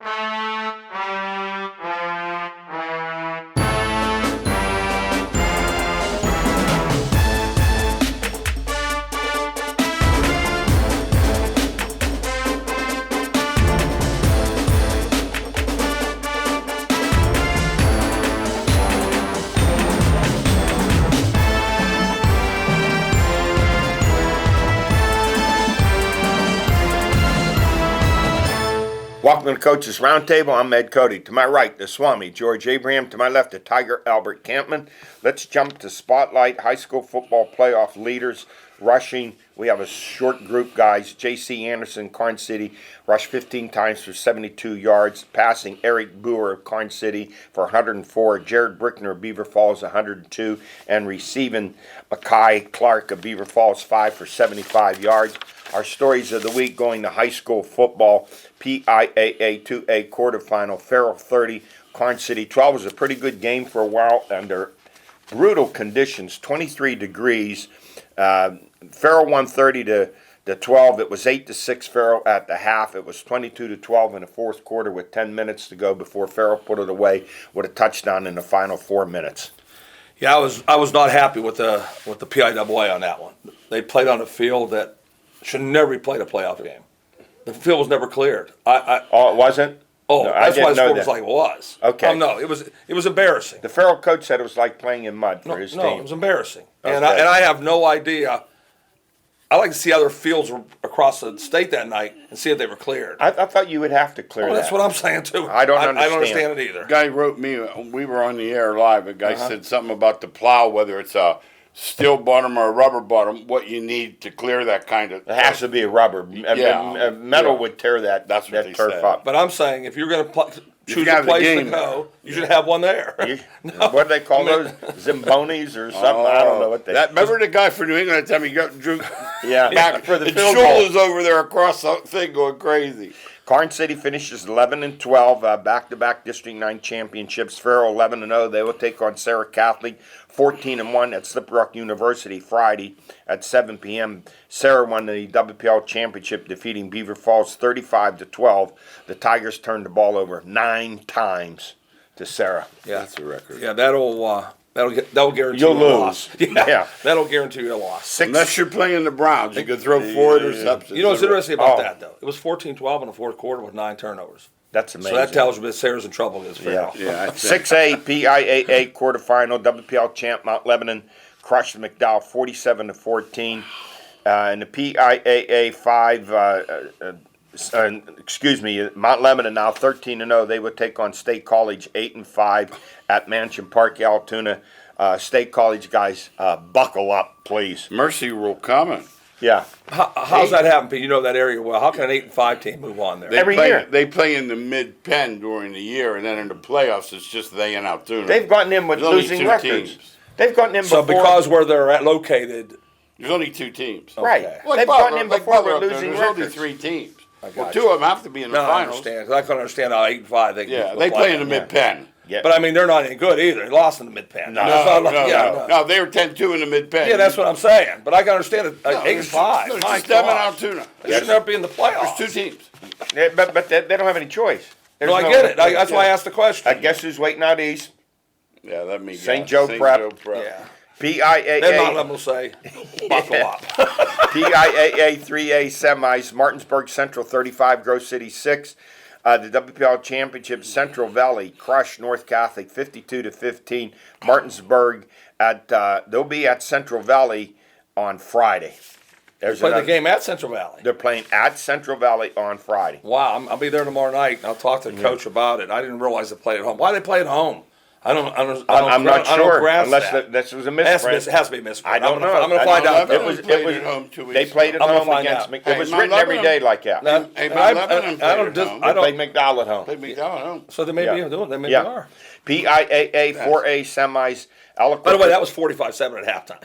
Welcome to Coach's Roundtable. I'm Ed Codi. To my right, the Swami, George Abraham. To my left, the Tiger, Albert Campman. Let's jump to Spotlight High School Football Playoff Leaders. Rushing, we have a short group, guys. J.C. Anderson, Karn City, rushed 15 times for 72 yards. Passing, Eric Boer of Karn City for 104. Jared Brickner of Beaver Falls, 102. And receiving, Mackay Clark of Beaver Falls, 5 for 75 yards. Our stories of the week going to high school football. PIAA 2A quarterfinal, Farrell 30, Karn City 12. Was a pretty good game for a while under brutal conditions, 23 degrees. Farrell won 30 to 12. It was 8-6 Farrell at the half. It was 22-12 in the fourth quarter with 10 minutes to go before Farrell put it away with a touchdown in the final 4 minutes. Yeah, I was not happy with the PIAA on that one. They played on a field that should never be played a playoff game. The field was never cleared. Oh, it wasn't? Oh, no, that's why the score was like it was. Okay. No, it was embarrassing. The Farrell coach said it was like playing in mud for his team. No, it was embarrassing. Okay. And I have no idea. I like to see other fields across the state that night and see if they were cleared. I thought you would have to clear that. That's what I'm saying too. I don't understand. I don't understand it either. A guy wrote me, we were on the air live, a guy said something about the plow, whether it's a steel bottom or a rubber bottom, what you need to clear that kind of. It has to be a rubber. Metal would tear that turf said. up. But I'm saying if you're going to choose a place to go, you should have one there. What do they call those? Zimbonis or something? I don't know what they. Remember the guy from New England that time he drew back for the field goal. goal. Was over there across the thing going crazy. Karn City finishes 11-12, back-to-back District 9 championships. Farrell 11-0. They will take on Sarah Catholic 14-1 at Slip Rock University Friday at 7 p.m. Sarah won the WPL championship, defeating Beaver Falls 35-12. The Tigers turned the ball over 9 times to Sarah. Yeah, that's a record. Yeah, that'll guarantee you'll you a lose. loss. Yeah, that'll guarantee you a loss. Unless you're playing the Browns, you could throw 4 interceptions. You know what's interesting about that though? It was 14-12 in the fourth quarter with 9 turnovers. That's amazing. So that tells you that Sarah's in trouble against Farrell. Yeah. 6A PIAA quarterfinal, WPL champ Mount Lebanon crushed McDowell 47-14. In the PIAA 5, Mount Lebanon now 13-0. They would take on State College 8-5 at Mansion Park, Altoona. State College guys, buckle up, please. Mercy rule coming. Yeah. How's that happen, Pete? You know that area well. How can an 8-5 team move on there? Every year. They play in the mid-pen during the year, and then in the playoffs, it's just they and Altoona. They've gotten in with losing records. Teams. They've gotten in before. So because where they're located. There's only 2 teams. Right. Okay. They've gotten in before with losing there's records. only 3 teams. Well, 2 of them have to be in the I finals. understand. 'Cause I couldn't understand how 8-5 they can They play in the mid-pen. Yeah. But I mean, they're not any good either. They lost in the mid-pen. No, they were 10-2 in the mid-pen. Yeah, that's what I'm saying. But I can understand it. 8-5. There's My just them and gosh. Altoona. They should never be in the playoffs. There's 2 teams. Yeah, but they don't have any choice. No, I get it. That's why I asked the question. I guess who's waiting out east? Yeah, that means St. Joe Prep. Yeah. PIAA. Then not let them say, buckle up. PIAA 3A semis, Martinsburg Central 35, Grove City 6. The WPL Championship, Central Valley crushed North Catholic 52-15. Martinsburg they'll be at Central Valley on Friday. They play the game at Central Valley. They're playing at Central Valley on Friday. Wow, I'll be there tomorrow night, and I'll talk to the coach about it. I didn't realize they played at home. Why do they play at home? I'm not sure unless that. this was a misprint. It has to be a misprint. I don't know. I'm going to find out. It was at home 2 weeks they played at I'm gonna home find against out. McDowell. It was written every day like that. Hey, Mount Lebanon I don't. played at home. They played McDowell at home. Played McDowell at home. So they may be doing. They may Yeah. be are. PIAA 4A semis. By the way, that was 45-7 at halftime.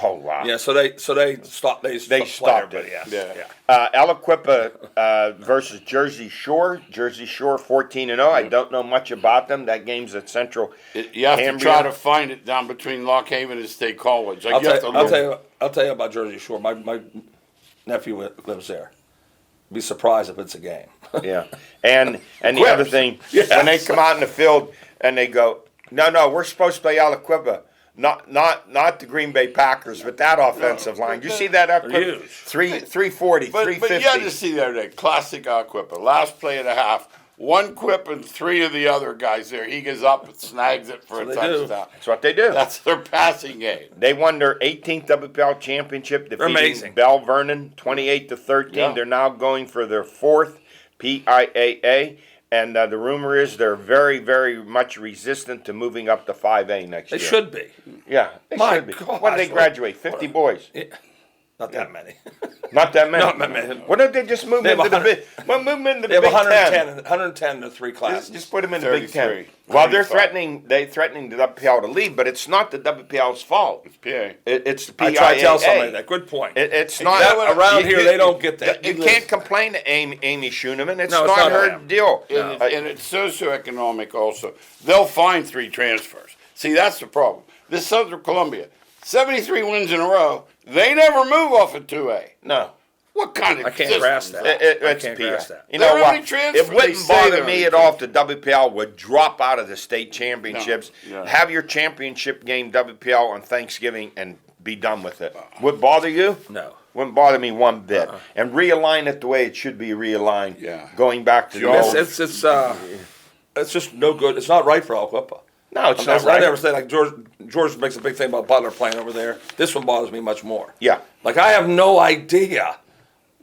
Oh wow. Yeah. So they stopped. They stopped it. Yeah. Aliquippa versus Jersey Shore. Jersey Shore 14-0. I don't know much about them. That game's at Central. You have to try to find it down between Lock Haven and State College. I'll tell you about Jersey Shore. My nephew lives there. be surprised if it's a game. Yeah, and the other thing, when they come out in the field and they go, no, we're supposed to play Aliquippa, not the Green Bay Packers, but that offensive line. You see that up? They're huge. 340, But 350. you had to see the other day, classic Aquippa. Last play of the half, one quip and three of the other guys there. He goes up and snags it for a That's what they do. touchdown. That's what they do. That's their passing game. They won their 18th WPL championship, defeating amazing. Bell Vernon 28-13. Yeah. They're now going for their 4th PIAA, and the rumor is they're very, very much resistant to moving up to 5A next They year. should be. Yeah, they My should be. gosh, When did they graduate? 50 boys. Yeah. Not that many. Not that many. Not that many. What if they just move They have into the 100 big? Well, move them into They the have Big Ten. 110 in the 3 classes. Just put them in the Big Ten. 33. Well, they're 35. threatening the WPL to leave, but it's not the WPL's fault. It's PA. It's the I PIAA. try to tell somebody that. Good point. It's not That- around here, they don't get that. You can't complain to Amy Schooneman. It's No, it's not not her them. deal. And it's socioeconomic also. They'll find 3 transfers. See, that's the problem. This Southern Columbia, 73 wins in a row. They never move off of 2A. No. What kind of I can't system grasp is that. It's can't PA. grasp that. You They're know only what? transferred. It They wouldn't say bother they're me only at all if the WPL would drop out of the state championships, No. Yeah. have your championship game WPL on Thanksgiving, and be done with it. Would bother you? No. Wouldn't bother me one bit. And realign it the way it should be realigned. Yeah. Going back to the Sure. old. It's just no good. It's not right for Aliquippa. No, it's I not right. never say like George makes a big thing about Butler playing over there. This one bothers me much more. Yeah. Like I have no idea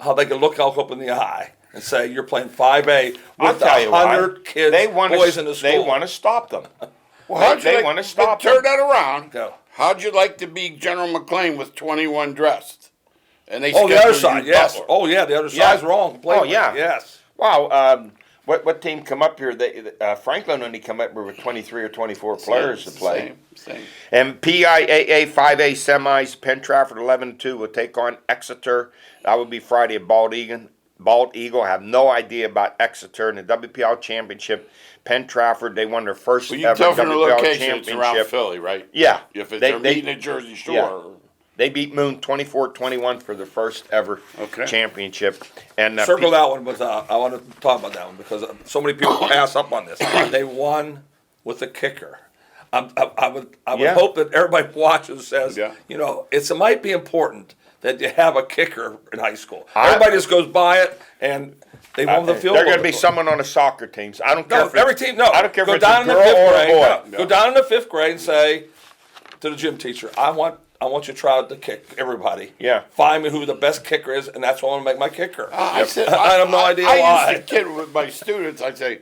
how they can look Aliquippa in the eye and say you're playing 5A I'll with tell you why. 100 kids, boys in the school. They want to stop them. Well, how'd you They like, wanna but stop turn them. that around. Go. How'd you like to be General McLean with 21 dressed? And they Oh, the other scheduled side, you yes. Butler. Oh, yeah, the other Yeah. side's wrong. completely. Oh, yeah. Yes. Wow. What team come up here? Franklin only come up here with 23 or 24 players to play. Same. And PIAA 5A semis, Penn Trafford 11-2 will take on Exeter. That would be Friday at Bald Eagle. I have no idea about Exeter in the WPL championship. Penn Trafford, they won their first Well, you ever tell from the WPL location it's around championship. Philly, right? Yeah. If it's They- they're they- meeting at Jersey Shore. Yeah. They beat Moon 24-21 for their first ever Okay. championship. And Circle that one, but I want to talk about that one because so many people pass up on this. They won with a kicker. I would Yeah. hope that everybody watches says, Yeah. it might be important that you have a kicker in high school. I- Everybody just goes by it and they won the field They're goal. going to be someone on the soccer teams. I don't care No, if it's, every team. No, I don't care go if it's a down in the girl fifth or a grade. boy. No. Go down in the 5th grade and say to the gym teacher, I want you to try out to kick everybody. Yeah. Find me who the best kicker is, and that's what I'm going to make my kicker. I said, I have no idea I why. used to kid with my students. I'd say,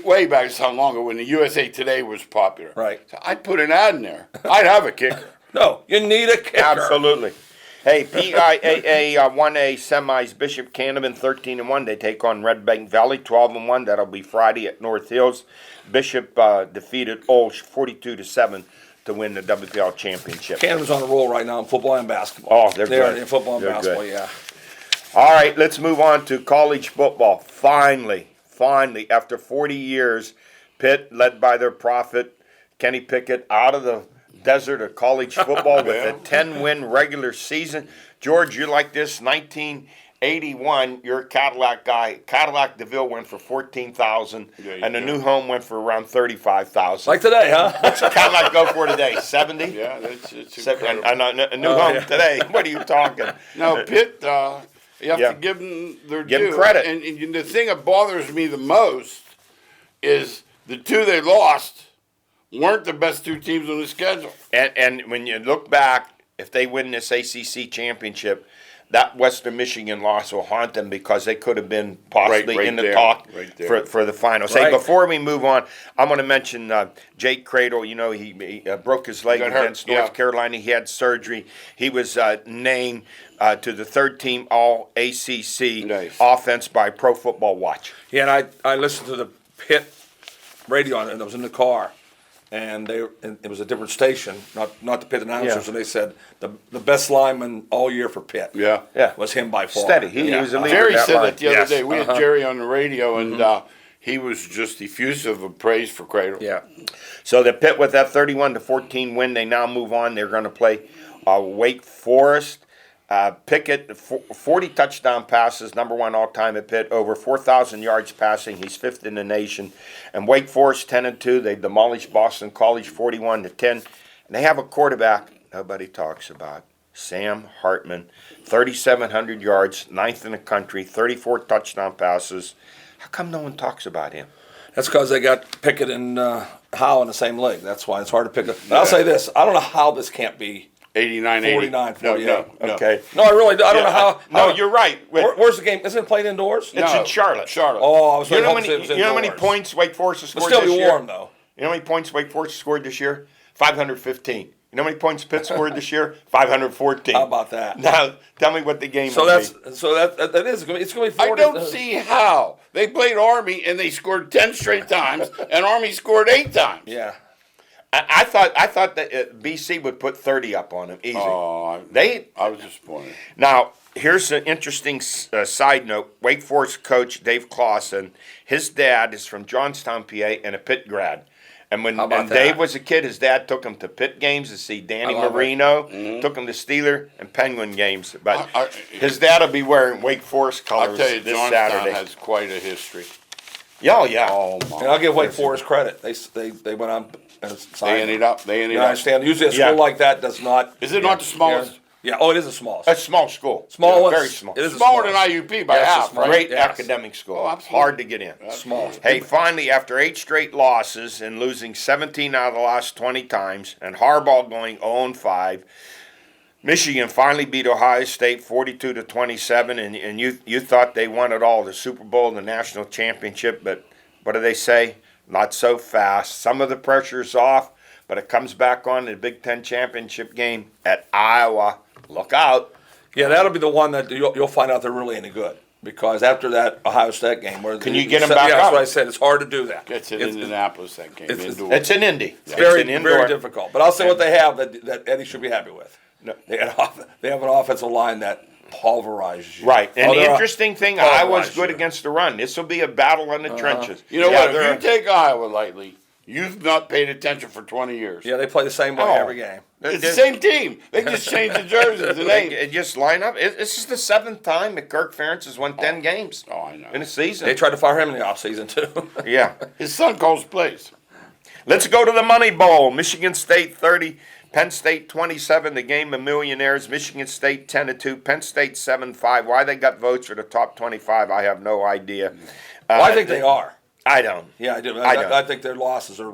way back how long ago when the USA Today was popular. Right. So I'd put an ad in there. I'd have a kicker. No, you need a kicker. Absolutely. Hey, PIAA 1A semis, Bishop Canterbury 13-1. They take on Red Bank Valley 12-1. That'll be Friday at North Hills. Bishop defeated Olsh 42-7 to win the WPL championship. Canada's on a roll right now in football and basketball. Oh, they're They are good. in football and They're basketball, good. yeah. All right, let's move on to college football. Finally, after 40 years, Pitt, led by their prophet, Kenny Pickett, out of the desert of college football with a 10-win regular season. George, you like this? 1981, you're a Cadillac guy. Cadillac DeVille went for $14,000, Yeah, and the yeah. new home went for around $35,000. Like today, huh? What's a Cadillac go for today? 70? Yeah, it's And incredible. a new home today. What are you talking? No, Pitt, you have Yeah. to give them their Give due. 'em credit. And the thing that bothers me the most is the 2 they lost weren't the best 2 teams on the schedule. And when you look back, if they win this ACC championship, that Western Michigan loss will haunt them because they could have been possibly Right in the there. talk Right there. for the finals. Hey, Right. before we move on, I'm going to mention Jake Cradle. You know, he broke his leg Got hurt, against North yeah. Carolina. He had surgery. He was named to the 3rd-team All-ACC Nice. offense by Pro Football Watch. Yeah, and I listened to the Pitt radio on it, and I was in the car, and it was a different station, not the Pitt announcers, Yeah. and they said the best lineman all year for Pitt Yeah. was him by far. Steady. He was a leader. Jerry that said line. that the other Yes. day. We had Jerry on the radio, and he was just effusive of praise for Cradle. Yeah. So the Pitt with that 31-14 win, they now move on. They're going to play Wake Forest. Pickett, 40 touchdown passes, number one all time at Pitt, over 4,000 yards passing. He's fifth in the nation. And Wake Forest 10-2. They demolished Boston College 41-10. And they have a quarterback nobody talks about, Sam Hartman, 3,700 yards, ninth in the country, 34 touchdown passes. How come no one talks about him? That's because they got Pickett and Howe in the same league. That's why it's hard to pick up. But I'll say this: I don't know how this can't be 89, 49, 48. No. Okay. No, I really do. I don't know how. No, you're right. Where's the game? Isn't it played indoors? It's in Charlotte. Charlotte. Oh, I was You know, hoping it was you know how many indoors. points Wake Forest has It'll scored still this be year? warm though. You know how many points Wake Forest scored this year? 515. You know how many points Pitt scored this year? 514. How about that? Now, tell me what the game So will be. that is it's going to be 40. I don't see how. They played Army and they scored 10 straight times, and Army scored 8 times. Yeah. I thought that BC would put 30 up on them easy. Oh, They I was disappointed. Now, here's an interesting side note. Wake Forest coach Dave Clausen, his dad is from Johnstown, PA, and a Pitt grad. And when How about and Dave that? was a kid, his dad took him to Pitt games to see Danny I love it. Marino, took him to Steeler and Penguin games. But I- his dad will be wearing Wake Forest I'll colors tell you, this Johnstown Saturday. has quite a history. Yeah. Oh, And my. I'll give Wake Forest credit. They went on and signed. They ended up. I understand. Usually a school Yeah. like that does not. Is it not the smallest? Yeah. Oh, it is the smallest. A small school. Small ones. Very small. It is a Smaller than smallest. IUP by Yes, half, it's small. right? Great Yes. academic school. Oh, absolutely. Hard to get in. Small. Hey, finally, after 8 straight losses and losing 17 out of the last 20 times, and Harbaugh going 0-5, Michigan finally beat Ohio State 42-27, and you thought they won it all, the Super Bowl, the national championship, but what do they say? Not so fast. Some of the pressure's off, but it comes back on in the Big Ten championship game at Iowa. Look out. Yeah, that'll be the one that you'll find out they're really any good. Because after that Ohio State game, where Can you get 'em back Yeah, that's up? what I said. It's hard to do that. Gets in It's- Indianapolis, that game. it's- Indoors. It's in Indy. It's very, an indoor. very difficult. But I'll say what they have that Eddie should be happy with. No. They have an offensive line that pulverizes you. Right, and Oh, the they're- interesting thing, pulverizes Iowa's good you. against the run. This will be a battle in the trenches. You know Yeah, what? they're- If you take Iowa lightly, you've not paid attention for 20 years. Yeah, they play the same way Oh. every game. It's the same team. They just changed the jerseys, the name. They just line up. This is the 7th time that Kirk Ferentz has won 10 games Oh, I know. in a season. They tried to fire him in the offseason, too. Yeah. His son calls plays. Let's go to the Money Bowl. Michigan State 30, Penn State 27, the game of millionaires. Michigan State 10-2, Penn State 7-5. Why they got votes for the top 25, I have no idea. Well, I think they are. I don't. Yeah, I do. I don't. I think their losses are.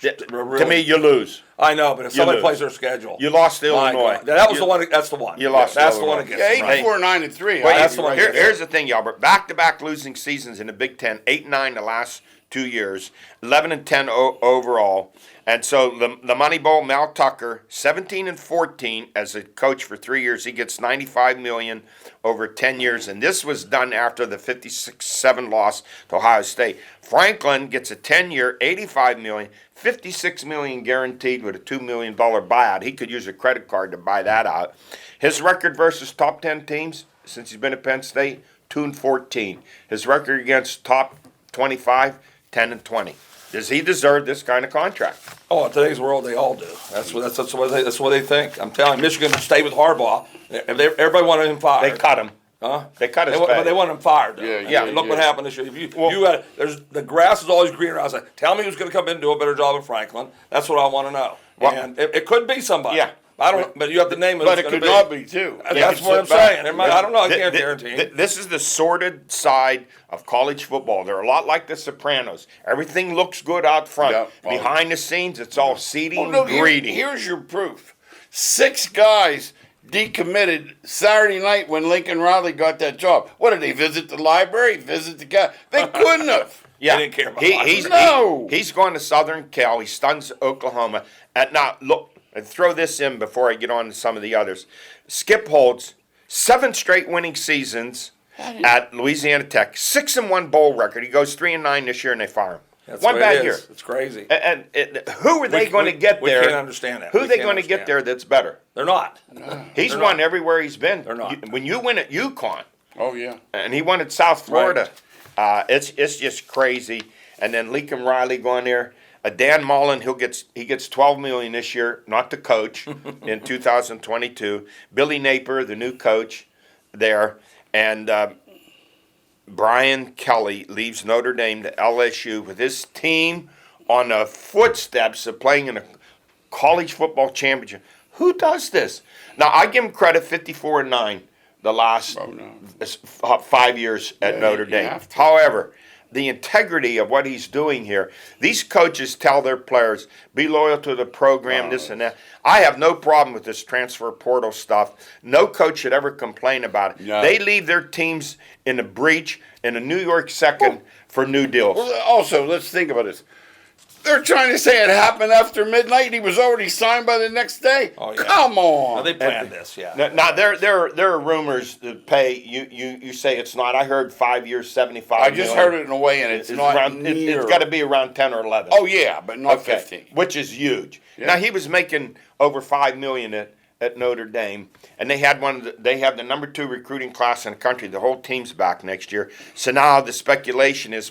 To me, you lose. I know, but if somebody lose. plays their schedule, You lost to My Illinois. God. That was You- the one. That's the one. You lost That's to the one Illinois. against. Yeah, them, right? 84-9-3. Well, that's the one. Here's the thing, Albert. Back-to-back losing seasons in the Big Ten, 8-9 the last 2 years, 11-10 overall. And so the Money Bowl, Mel Tucker, 17-14 as a coach for 3 years. He gets $95 million over 10 years, and this was done after the 56-7 loss to Ohio State. Franklin gets a 10-year, $85 million, $56 million guaranteed with a $2 million buyout. He could use a credit card to buy that out. His record versus top 10 teams since he's been at Penn State, 2-14. His record against top 25, 10-20. Does he deserve this kind of contract? Oh, in today's world, they all do. That's what they think. I'm telling you, Michigan stay with Harbaugh. Everybody wanted him fired. They cut him. Huh? They cut his But pay. they want him fired. Though. Yeah, Look what yeah. happened this year. There's the grass is always greener. I was like, tell me who's going to come in and do a better job at Franklin. That's what I want to know. Well- And it could be somebody. Yeah. I don't. But you have to name it. But it could not be, too. That's what I'm saying. I don't know. I can't guarantee. This is the sordid side of college football. They're a lot like the Sopranos. Everything looks good out front. Yeah. Behind the scenes, it's all seedy Oh, no, and greedy. here's your proof. 6 guys decommitted Saturday night when Lincoln Riley got that job. What did they visit the library? Visit the guy? They couldn't have. Yeah, They didn't care about he's No. he's going to Southern Cal. He stuns Oklahoma. And now look, and throw this in before I get on to some of the others. Skip Holtz, 7 straight winning seasons at Louisiana Tech, 6-1 bowl record. He goes 3-9 this year, and they fire him. That's One the way it bad year. is. It's crazy. And who are they going to get we there? can't understand that. Who We are they can't going to get understand. there that's better? They're not. He's They're won not. everywhere he's been. They're not. When you win at UConn, Oh, yeah. and he won at South Florida, it's just crazy. And then Lincoln Riley going there. Dan Mullen, he gets $12 million this year, not to coach in 2022. Billy Napier, the new coach there, and Brian Kelly leaves Notre Dame to LSU with his team on the footsteps of playing in a college football championship. Who does this? Now I give him credit, 54-9, the last 5 years at Notre Dame. However, the integrity of what he's doing here, these coaches tell their players, be loyal to the program, this and that. I have no problem with this transfer portal stuff. No coach should ever complain about it. No. They leave their teams in a breach in a New York second for new deals. Well, also, let's think about this. They're trying to say it happened after midnight. He was already signed by the next day. Oh, yeah. Come on. Now, they planned this, yeah. Now there are rumors that pay. You say it's not. I heard 5 years, 75. I just heard it in a way, and it's not around. near. It's got to be around 10 or 11. Oh yeah, but not 15. Which is huge. Yeah. Now he was making over $5 million at Notre Dame, and they had they have the number 2 recruiting class in the country. The whole team's back next year. So now the speculation is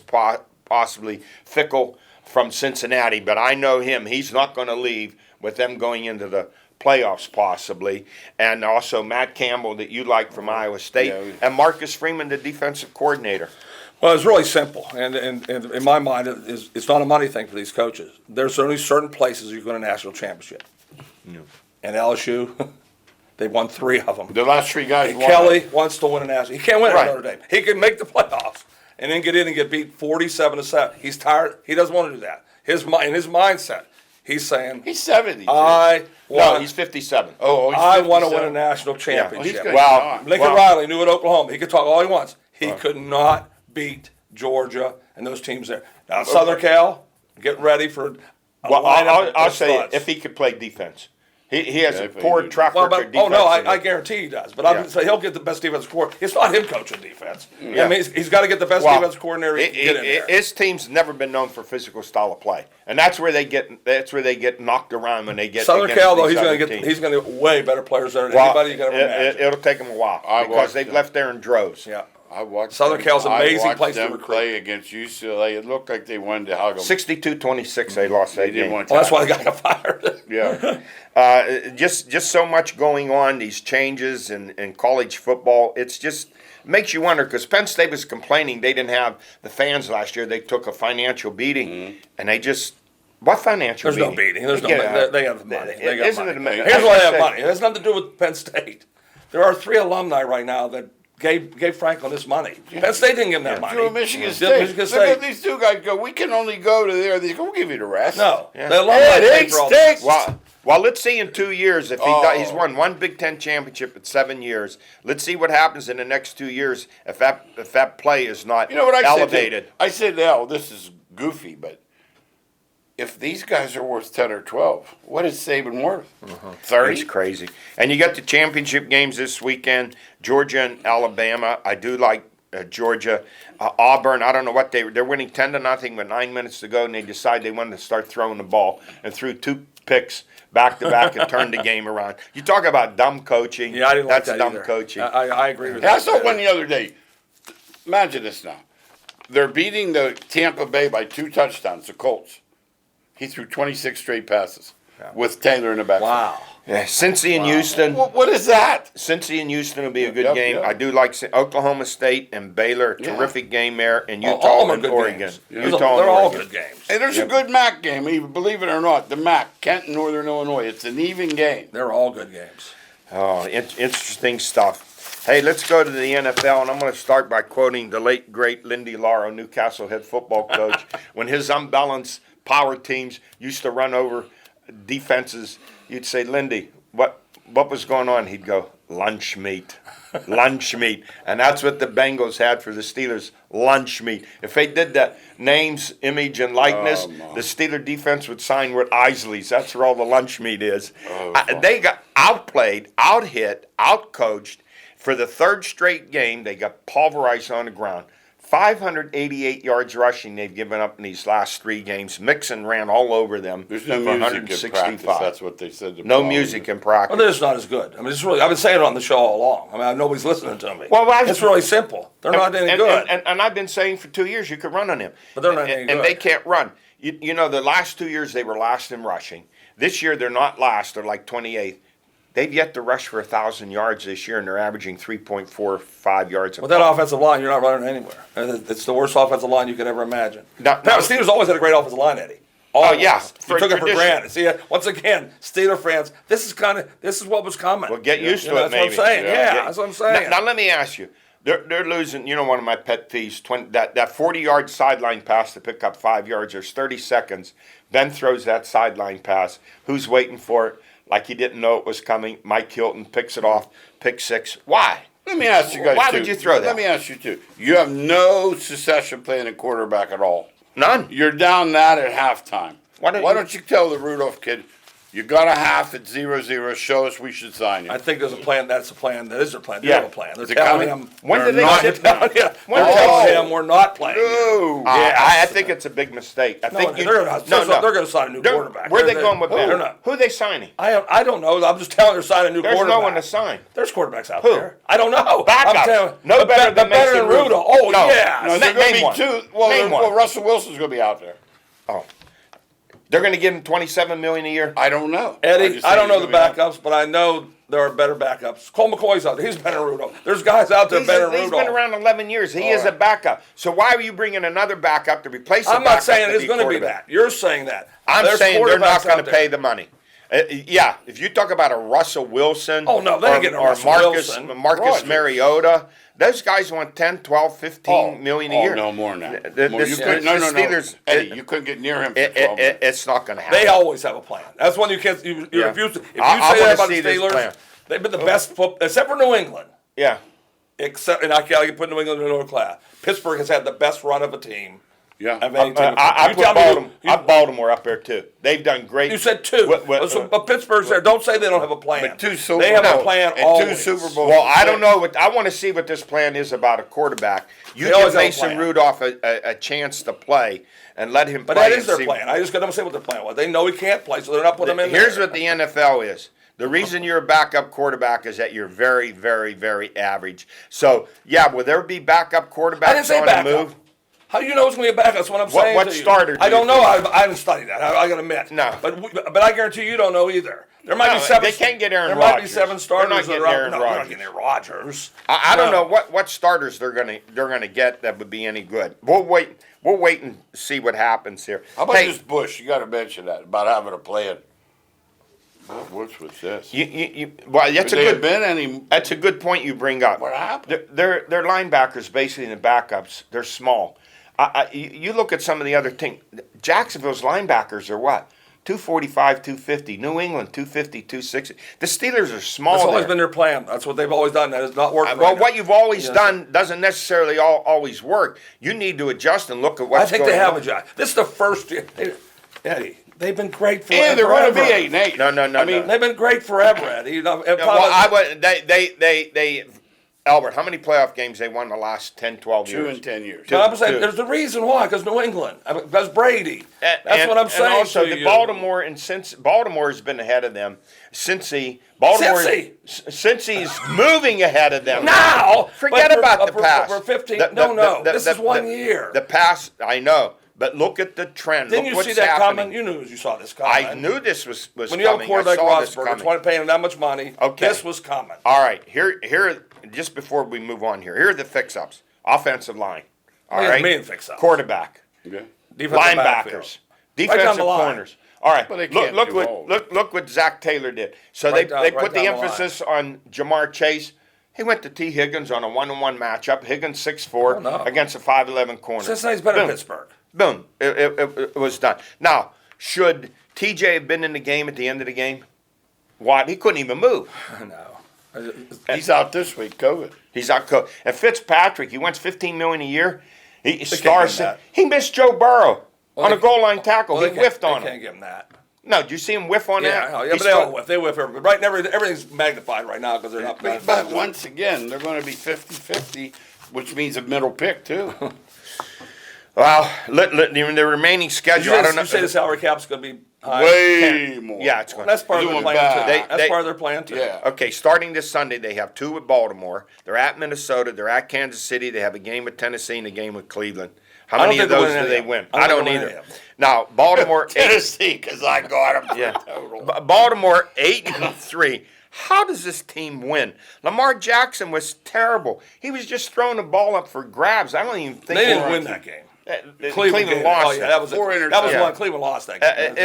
possibly Fickle from Cincinnati, but I know him. He's not going to leave with them going into the playoffs possibly. And also Matt Campbell that you like from Iowa State, and Marcus Freeman, the defensive coordinator. Well, it's really simple, and in my mind, it's not a money thing for these coaches. There's only certain places you can win a national championship. No. And LSU, they won 3 of them. The last 3 guys won. Kelly wants to win a national. He can't win Right. at Notre Dame. He can make the playoffs and then get in and get beat 47-7. He's tired. He doesn't want to do that. In his mindset, he's saying, He's 70. I No, want. he's 57. Oh, he's I want to 57. win a national championship. he's gonna Well, die. Lincoln Riley knew at Oklahoma. He could talk all he wants. He could not beat Georgia and those teams there. Now, Southern Cal, get ready for a Well, lineup I'll of say studs. if he could play defense. He has Yeah, a if he poor did. track Well, record but, oh no, I defensively. guarantee he does. But I'm Yeah. going to say he'll get the best defensive coordinator. It's not him coaching defense. Yeah. I mean, he's got to get the best Well, defensive coordinator he can get in there. His team's never been known for physical style of play, and that's where they get knocked around when they get Southern against Cal though, these he's going other to get teams. way better players than Well, anybody you can ever imagine. It'll take them a while I because watched they've them. left there in droves. Yeah. I watched Southern them- Cal's an amazing I watched place to them recruit. play against UCLA. It looked like they wanted to hug them. 62-26, they lost that They didn't game. want to. Well, that's why the guy got fired. Yeah. Just so much going on, these changes in college football. It's just makes you wonder because Penn State was complaining they didn't have the fans last year. They took a financial beating, and they just what financial? There's no beating. There's no. Yeah. They have the money. They got Isn't money. it? Here's why they have money. It has nothing to do with Penn State. There are 3 alumni right now that gave Franklin this money. Penn State didn't give him that money. To Michigan Did State. Michigan Look State. at these 2 guys go. We can only go to there. They go. We'll give you the rest. No, Yeah. the alumni Hey, pay it for all stinks. this. Well, let's see in 2 years if he's won 1 Big Ten championship in 7 years. Let's see what happens in the next 2 years if that play is not You know what I elevated. said? I said, "Now this is goofy, but if these guys are worth 10 or 12, what is Saban worth? 30? It's crazy. And you got the championship games this weekend, Georgia and Alabama. I do like Georgia. Auburn, I don't know what they're winning 10-0 with 9 minutes to go, and they decide they wanted to start throwing the ball and threw 2 picks back to back and turned the game around. You talk about dumb coaching. Yeah, I didn't like That's that dumb either. coaching. I agree with I that. saw one the other day. Imagine this now. They're beating the Tampa Bay by 2 touchdowns, the Colts. He threw 26 straight passes with Taylor in the backfield. Wow. Yeah, Cincy and Houston. What is that? Cincy and Houston will be a good Yep, game. yep. I do like Oklahoma State and Baylor. Yeah. Terrific game there. And All Utah of them are and good Oregon. games. Utah and They're all Oregon. good games. Hey, there's a good MAC game, even believe it or not. The MAC, Kent and Northern Illinois. It's an even game. They're all good games. Oh, interesting stuff. Hey, let's go to the NFL, and I'm going to start by quoting the late, great Lindy Lauro, Newcastle head football coach. When his unbalanced power teams used to run over defenses, you'd say, Lindy, what was going on? He'd go, lunch meat. Lunch meat. And that's what the Bengals had for the Steelers, lunch meat. If they did the names, image, and likeness, the Steeler defense would sign with Isley's. That's where all the lunch meat is. They got outplayed, out-hit, out-coached. For the 3rd straight game, they got pulverized on the ground. 588 yards rushing they've given up in these last 3 games. Mixon ran all over them There's no for music in practice. That's what they said. The No problem music is. in practice. Well, they're just not as good. I mean, it's really. I've been saying it on the show all along. I mean, nobody's listening to me. Well, it's really simple. They're not any good. And I've been saying for 2 years you could run on him. But they're not any and good. they can't run. You know, the last 2 years they were last in rushing. This year they're not last; they're like 28th. They've yet to rush for 1,000 yards this year, and they're averaging 3.45 yards a With that pop. offensive line, you're not running anywhere. And it's the worst offensive line you could ever imagine. No, Now, no. Steelers always had a great offensive line, Eddie. Oh, Always. yeah. You For took it for tradition. granted. See, once again, Steeler fans, this is what was coming. Well, get used to it, That's maybe. what I'm saying. Yeah. Yeah, that's what I'm saying. Now let me ask you. They're losing. You know, one of my pet thieves. That 40-yard sideline pass to pick up 5 yards. There's 30 seconds. Ben throws that sideline pass. Who's waiting for it? Like he didn't know it was coming. Mike Hilton picks it off. Pick six. Why? Let me ask you guys. Why too. would you throw that? Let me ask you too. You have no succession plan at quarterback at all. None. You're down that at halftime. Why Why don't don't you tell the Rudolph kid, you got a half at 0-0. Show us we should sign you. I think there's a plan. That's a plan. That is their plan. They Yeah. have a plan. They're Is it telling coming? him. When They're did they not- sit down? Yeah. When They're did they telling sit- him we're not playing. No. I think it's a big mistake. I No, think they're going to sign a new They're- quarterback. Where are they going with They're Ben? not. Who are they signing? I don't know. I'm just telling you, they're signing a new There's quarterback. no one to sign. There's quarterbacks out Who? there. I don't know. Backups. I'm telling, No but better than better Mason than Rudolph. Oh, No. yeah. No, they're Name going to be one. two. Well, Name one. Russell Wilson's going to be out there. Oh, they're going to give him $27 million a year. I don't know. Eddie, just I don't think know he's the gonna be out. backups, but I know there are better backups. Cole McCoy's out there. He's better than Rudolph. There's guys out there He's better than been Rudolph. around 11 years. He is a right. backup. So why are you bringing another backup to replace a I'm backup not saying to it's going to be quarterback? that. You're saying that. I'm There's saying they're not quarterbacks going out to there. pay the money. Yeah, if you talk about a Russell Wilson, Oh, no, they ain't getting a Russell Wilson. Marcus Rodgers. Mariota, those guys want 10, 12, 15 million a year. No more than that. The More. You couldn't- no, Steelers, Eddie, you couldn't get near him for 12 minutes. it's not going to happen. They always have a plan. That's one you can't. You Yeah. refuse to. If you I say wanna that about see the this plan. Steelers, they've been the best except for New England. Yeah. Except, and I can put New England in another class. Pittsburgh has had the best run of a team. Yeah. Of any team. I You put tell me Baltimore, you- I put Baltimore up there too. They've done great. You said two. But Pittsburgh's there. Don't say they don't have a plan. But two Super They have a Bowls plan and two always. Super Bowls. Well, I don't know. I want to see what this plan is about a quarterback. You They always give have a Mason plan. Rudolph a chance to play and let him But play. that is and their see- plan. I just got to say what their plan was. They know he can't play, so they're not putting him in Here's there. what the NFL is. The reason you're a backup quarterback is that you're very, very, very average. So, yeah, will there be backup quarterbacks I didn't say on the backup. move? How do you know it's going to be a backup? That's what I'm saying what to you. starter do I you don't know. think? I haven't studied that. I got to admit. No. But I guarantee you don't know either. There might No, be seven. they can't get Aaron There might be Rodgers. seven starters. They're not that getting are- Aaron no, they're not Rodgers. getting Aaron Rodgers. I don't No. know what starters they're gonna get that would be any good. We'll wait and see what happens here. How about Hey, this Bush? You got to mention that about having a plan. What's with this? well, that's a Could there good. have been any? That's a good point you bring up. What happened? Their linebackers, basically the backups, they're small. You look at some of the other teams. Jacksonville's linebackers are what? 245, 250. New England, 250, 260. The Steelers are small. That's always there. been their plan. That's what they've always done. That has not worked. Well, right now. what you've always Yes. done doesn't necessarily always work. You need to adjust and look at what's I think going they have on. a job. This is the first year. Eddie, they've been great for And they're going forever. to be 8-8. No. I mean, they've been great forever, Eddie. You know, Well, I would. They. Albert, how many playoff games they won the last 10, 12 2 years? in 10 years. But I'm saying Two. there's a reason why, because New England, because Brady. That's what I'm saying. And also, to the you. Baltimore and since Baltimore has been ahead of them. Baltimore, Cincy's moving ahead of them Now, Forget but about the for, past. For 15, The- this is 1 year. The past, I know, but look at the trend. Didn't Look you what's see that happening. coming? You knew you saw this coming. I knew this was when coming. you have a quarterback I saw this Roethlisberger, coming. paying him that much money. Okay. This was coming. All right, here. Just before we move on here are the fix-ups. Offensive line. All What do you right. mean fix-up? Quarterback. Okay. Defensive backfield. Linebackers. Right down Defensive the line. corners. All right. But they Look, can't look do what all. look what Zach Taylor did. So Right they down- put right the down the emphasis on Jamar Chase. He went to T. Higgins on a 1-on-1 matchup. Higgins 6'4" no. against a 5'11" corner. Cincinnati's better than Boom. Pittsburgh. Boom. It was done. Now, should TJ have been in the game at the end of the game? What? He couldn't even move. No. He's out this week, COVID. He's out coach. And Fitzpatrick, he wants $15 million a year. He can't stars. give him that. He missed Joe Burrow Well, on a they- goal line tackle. Well, he whiffed on They him. can't give him that. No, did you see him whiff on Yeah, that? yeah, He but they all still- whiff. They whiff. Right now, everything's magnified right now because they're not. But once again, they're going to be 50-50, which means a middle pick, too. Well, the remaining schedule, I don't know. You say the salary cap's going to be high. Way more. Yeah, it's going. That's part of Doing their plan bad. too. That's They- part of their plan too. Yeah. Okay, starting this Sunday, they have 2 with Baltimore. They're at Minnesota. They're at Kansas City. They have a game with Tennessee and a game with Cleveland. How I don't many of think they'll those win do any they of them. win? I I don't don't think they'll win either. any of them. Now, Baltimore, Tennessee, because I got them Yeah. total. Baltimore 8-3. How does this team win? Lamar Jackson was terrible. He was just throwing the ball up for grabs. I don't even think They didn't were- win that game. Cleveland game. lost. Oh, yeah, that was it. Four That was interceptions. one. Cleveland lost that game.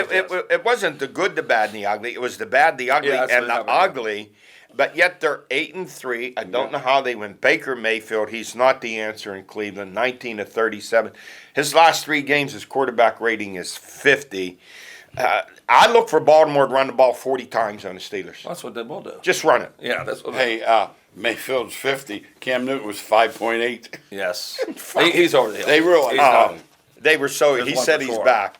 It wasn't the good, the bad, and the ugly. It was the bad, the ugly, Yeah, that's and what the happened. ugly. But yet they're 8-3. I don't know how they win. Baker Mayfield, he's not the answer in Cleveland. 19-37. His last 3 games, his quarterback rating is 50. I look for Baltimore to run the ball 40 times on the Steelers. That's what they will do. Just run it. Yeah, that's what. Hey, Mayfield's 50. Cam Newton was 5.8. Yes, he's over the hill. They realize He's that. done. They were so. There's He one said for he's sure. back.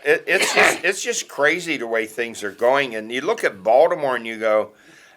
It's just crazy the way things are going. And you look at Baltimore and you go,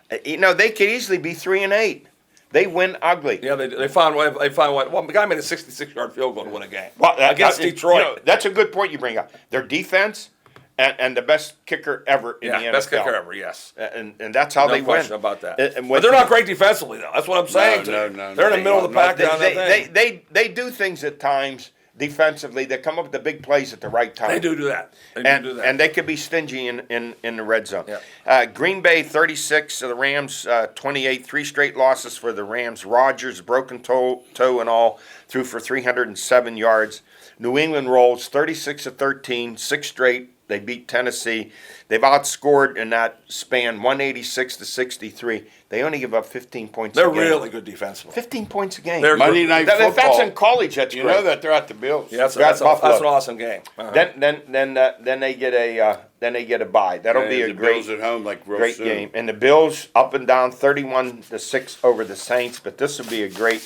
they could easily be 3-8. They win ugly. Yeah, they found one. They found one. Well, the guy made a 66-yard field goal to win a game Well, against Detroit. that's a good point you bring up. Their defense and the best kicker ever in the NFL. Best kicker ever. Yes. And that's how No they win. question about that. And But they're not great defensively, though. That's what I'm saying. No, to you. no, They're in no. the middle of the pack down that thing. They do things at times defensively. They come up with the big plays at the right time. They do that. They do that. And they could be stingy in the red zone. Yeah. Green Bay 36, the Rams 28, 3 straight losses for the Rams. Rodgers, broken toe and all, threw for 307 yards. New England rolls 36-13, 6 straight. They beat Tennessee. They've outscored in that span 186-63. They only give up 15 points They're a game. really good defensively. 15 points a game. They're Monday Night If Football. that's in college, that's You great. know that they're at the Bills. Yeah, That's Buffalo. that's an awesome game. Uh-huh. Then they get a bye. That'll And be a the great Bills at home, like real great soon. game. And the Bills up and down 31-6 over the Saints, but this will be a great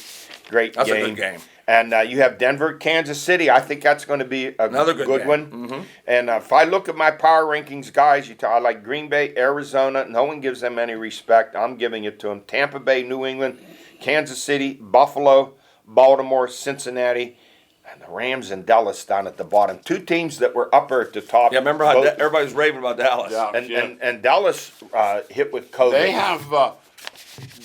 That's a game. good game. And you have Denver, Kansas City. I think that's going to be Another good game. one. Mhm. And if I look at my power rankings, guys, I like Green Bay, Arizona. No one gives them any respect. I'm giving it to them. Tampa Bay, New England, Kansas City, Buffalo, Baltimore, Cincinnati, and the Rams and Dallas down at the bottom. 2 teams that were upper at the top. Yeah, remember how Both- everybody was raving about Dallas? Yeah. and Dallas hit with COVID.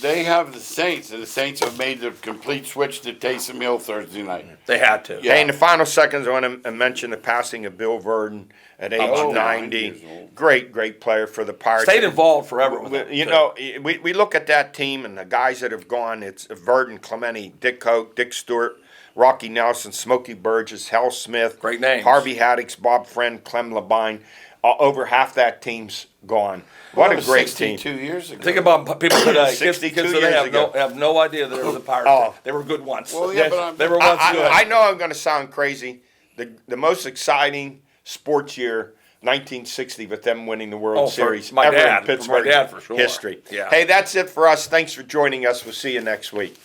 They have the Saints, and the Saints have made the complete switch to Taysom Hill Thursday night. They had to. Yeah. Hey, in the final seconds, I want to mention the passing of Bill Verdon at age Oh, 90. 90 years old. Great player for the Pirates. Stayed involved forever with them, You too. know, we look at that team and the guys that have gone. It's Verdon, Clemente, Dick Hoke, Dick Stewart, Rocky Nelson, Smokey Burgess, Hal Smith. Great names. Harvey Haddix, Bob Friend, Clem Labine. Over half that team's gone. What That a was great team. 62 years ago. Think about people today. Kids 62 today years have ago. have no idea that they were the Pirates. Oh. They were good once. Well, yeah, but they were once good. I know I'm going to sound crazy. The most exciting sports year, 1960, with them winning the World Oh, for Series my ever dad, in for my Pittsburgh dad, for sure. history. Yeah. Hey, that's it for us. Thanks for joining us. We'll see you next week.